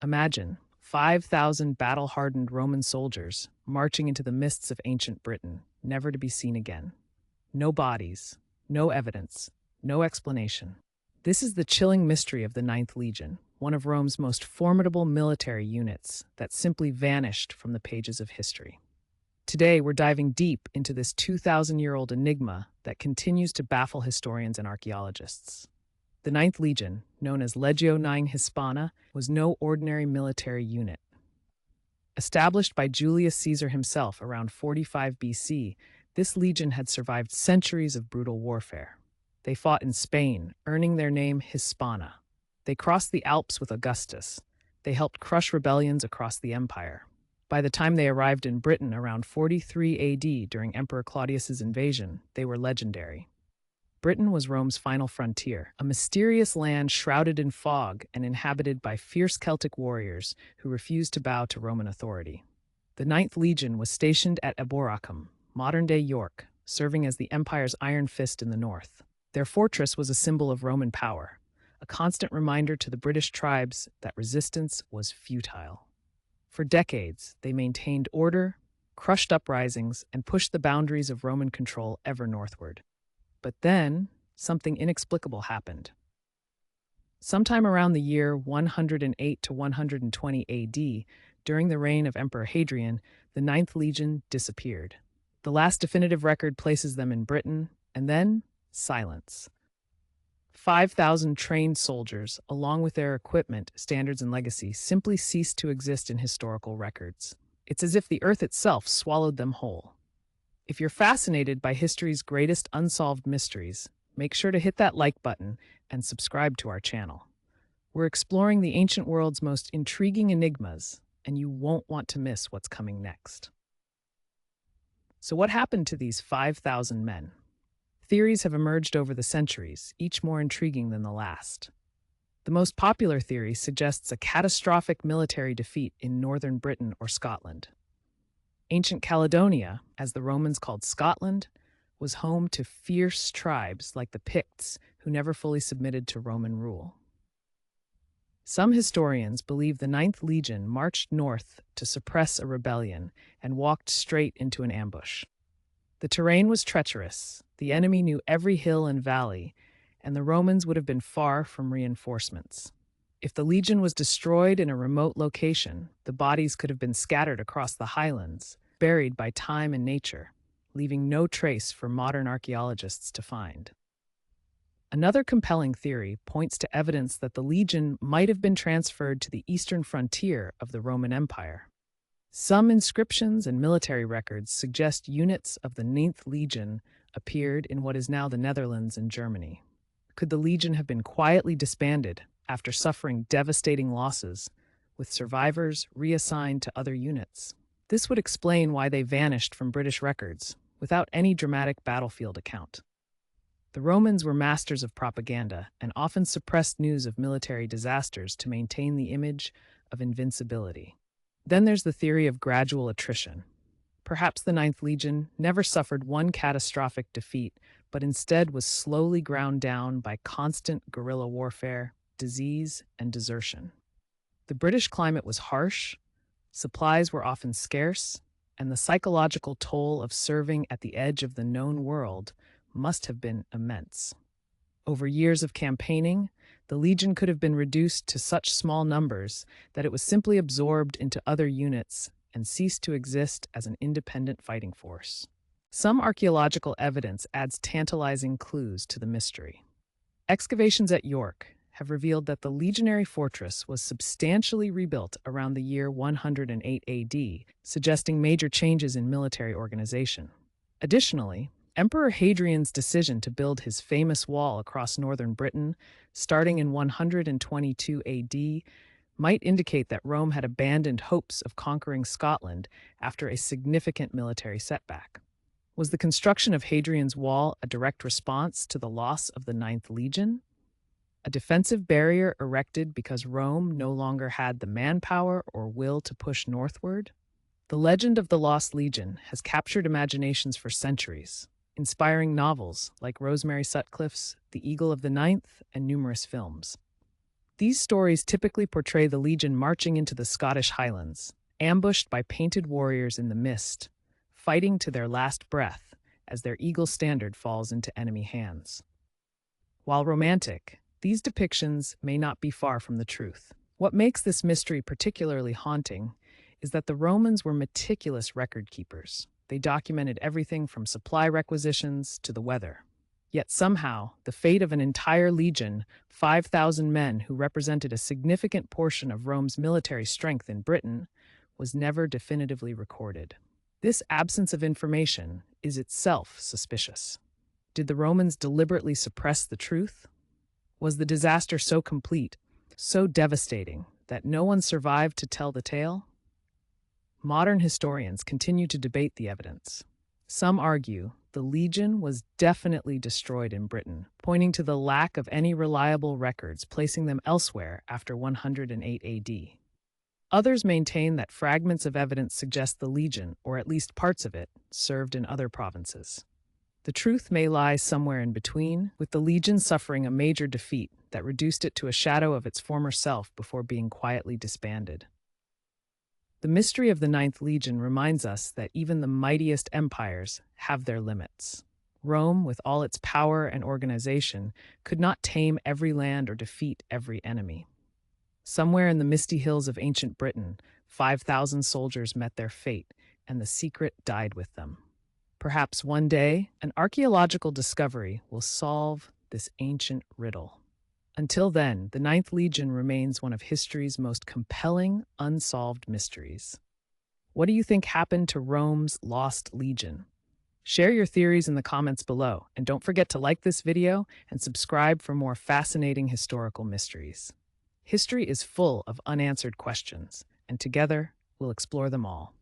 Imagine 5,000 battle-hardened Roman soldiers marching into the mists of ancient Britain, never to be seen again. No bodies, no evidence, no explanation. This is the chilling mystery of the Ninth Legion, one of Rome's most formidable military units that simply vanished from the pages of history. Today, we're diving deep into this 2,000-year-old enigma that continues to baffle historians and archaeologists. The Ninth Legion, known as Legio IX Hispana, was no ordinary military unit. Established by Julius Caesar himself around 45 BC, this legion had survived centuries of brutal warfare. They fought in Spain, earning their name Hispana. They crossed the Alps with Augustus. They helped crush rebellions across the empire. By the time they arrived in Britain around 43 AD during Emperor Claudius's invasion, they were legendary. Britain was Rome's final frontier, a mysterious land shrouded in fog and inhabited by fierce Celtic warriors who refused to bow to Roman authority. The Ninth Legion was stationed at Eboracum, modern-day York, serving as the empire's iron fist in the north. Their fortress was a symbol of Roman power, a constant reminder to the British tribes that resistance was futile. For decades, they maintained order, crushed uprisings, and pushed the boundaries of Roman control ever northward. But then, something inexplicable happened. Sometime around the year 108 to 120 AD, during the reign of Emperor Hadrian, the Ninth Legion disappeared. The last definitive record places them in Britain, and then silence. 5,000 trained soldiers, along with their equipment, standards, and legacy, simply ceased to exist in historical records. It's as if the earth itself swallowed them whole. If you're fascinated by history's greatest unsolved mysteries, make sure to hit that like button and subscribe to our channel. We're exploring the ancient world's most intriguing enigmas, and you won't want to miss what's coming next. So what happened to these 5,000 men? Theories have emerged over the centuries, each more intriguing than the last. The most popular theory suggests a catastrophic military defeat in northern Britain or Scotland. Ancient Caledonia, as the Romans called Scotland, was home to fierce tribes like the Picts, who never fully submitted to Roman rule. Some historians believe the Ninth Legion marched north to suppress a rebellion and walked straight into an ambush. The terrain was treacherous, the enemy knew every hill and valley, and the Romans would have been far from reinforcements. If the legion was destroyed in a remote location, the bodies could have been scattered across the highlands, buried by time and nature, leaving no trace for modern archaeologists to find. Another compelling theory points to evidence that the legion might have been transferred to the eastern frontier of the Roman Empire. Some inscriptions and military records suggest units of the Ninth Legion appeared in what is now the Netherlands and Germany. Could the legion have been quietly disbanded after suffering devastating losses, with survivors reassigned to other units? This would explain why they vanished from British records, without any dramatic battlefield account. The Romans were masters of propaganda and often suppressed news of military disasters to maintain the image of invincibility. Then there's the theory of gradual attrition. Perhaps the Ninth Legion never suffered one catastrophic defeat, but instead was slowly ground down by constant guerrilla warfare, disease, and desertion. The British climate was harsh, supplies were often scarce, and the psychological toll of serving at the edge of the known world must have been immense. Over years of campaigning, the legion could have been reduced to such small numbers that it was simply absorbed into other units and ceased to exist as an independent fighting force. Some archaeological evidence adds tantalizing clues to the mystery. Excavations at York have revealed that the legionary fortress was substantially rebuilt around the year 108 AD, suggesting major changes in military organization. Additionally, Emperor Hadrian's decision to build his famous wall across northern Britain, starting in 122 AD, might indicate that Rome had abandoned hopes of conquering Scotland after a significant military setback. Was the construction of Hadrian's Wall a direct response to the loss of the Ninth Legion? A defensive barrier erected because Rome no longer had the manpower or will to push northward? The legend of the Lost Legion has captured imaginations for centuries, inspiring novels like Rosemary Sutcliffe's The Eagle of the Ninth and numerous films. These stories typically portray the legion marching into the Scottish Highlands, ambushed by painted warriors in the mist, fighting to their last breath as their eagle standard falls into enemy hands. While romantic, these depictions may not be far from the truth. What makes this mystery particularly haunting is that the Romans were meticulous record keepers. They documented everything from supply requisitions to the weather. Yet somehow, the fate of an entire legion, 5,000 men who represented a significant portion of Rome's military strength in Britain, was never definitively recorded. This absence of information is itself suspicious. Did the Romans deliberately suppress the truth? Was the disaster so complete, so devastating, that no one survived to tell the tale? Modern historians continue to debate the evidence. Some argue the legion was definitely destroyed in Britain, pointing to the lack of any reliable records placing them elsewhere after 108 AD. Others maintain that fragments of evidence suggest the legion, or at least parts of it, served in other provinces. The truth may lie somewhere in between, with the legion suffering a major defeat that reduced it to a shadow of its former self before being quietly disbanded. The mystery of the Ninth Legion reminds us that even the mightiest empires have their limits. Rome, with all its power and organization, could not tame every land or defeat every enemy. Somewhere in the misty hills of ancient Britain, 5,000 soldiers met their fate, and the secret died with them. Perhaps one day, an archaeological discovery will solve this ancient riddle. Until then, the Ninth Legion remains one of history's most compelling, unsolved mysteries. What do you think happened to Rome's lost legion? Share your theories in the comments below, and don't forget to like this video and subscribe for more fascinating historical mysteries. History is full of unanswered questions, and together we'll explore them all.